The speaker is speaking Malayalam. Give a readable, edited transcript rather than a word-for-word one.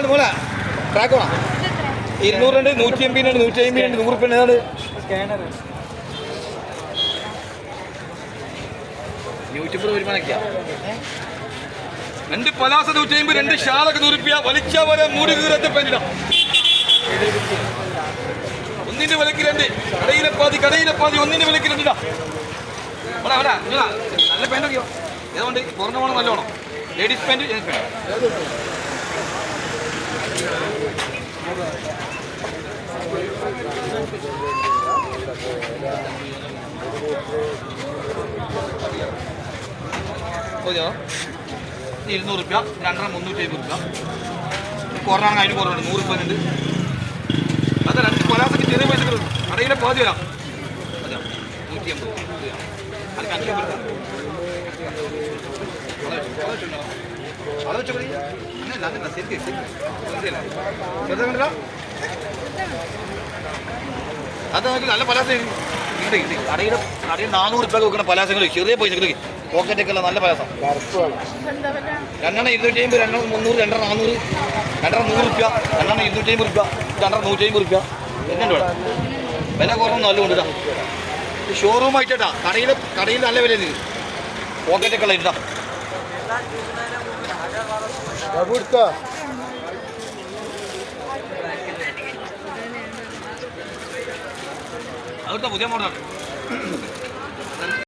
മോളെ ട്രാക്ക് വേണം 200 150 150 100 ഏതാണ് സ്കാനർ യൂട്യൂബർ വരുമാനൊക്കെയാ 2 പലാസ 150 2 ഷാളൊക്കെ 100 രൂപ വലിച്ച വരെ മൂടി കീറത്തെ പെണ്ണിടാം ഒന്നിന്റെ വിലക്ക് 2 കടയിലെ പാതി ഒന്നിന്റെ വിലക്ക് 2 ഇടാം നല്ല പെണ്ണൊക്കെയോ ഏതുകൊണ്ട് പുറഞ്ഞു പോകണം നല്ലോണം ലേഡീസ് പാൻറ് ജെൻസ് പാൻറ് മതിയോ 200 രൂപ 250 രൂപ കുറവാണെങ്കിൽ അതിന് കുറവുണ്ട് 100 രൂപ ഉണ്ട് അത് 2 കൊലാസൊക്കെ ചെറിയ പൈസ കടയിലെ പാതി വരാം അതെയോ 150 അത് കണക്ക് അത് നല്ല പലാസ കടയിൽ 400 രൂപ വെക്കുന്ന പലാസങ്ങൾ ചെറിയ പൈസകൾ പോക്കറ്റൊക്കെ ഉള്ള നല്ല പലാസം 2 250 2 300 2 400 2 100 രൂപ 2 250 രൂപ 2 150 രൂപ എന്നെ വേണം വില കുറവൊന്നും നല്ല കൊണ്ടിട്ടാ ഷോറൂം ആയിട്ടാ കടയിൽ നല്ല വില പോക്കറ്റൊക്കെ ഉള്ള ഇട്ടാ അവിടുത്തെ പുതിയ മോഡലാണ്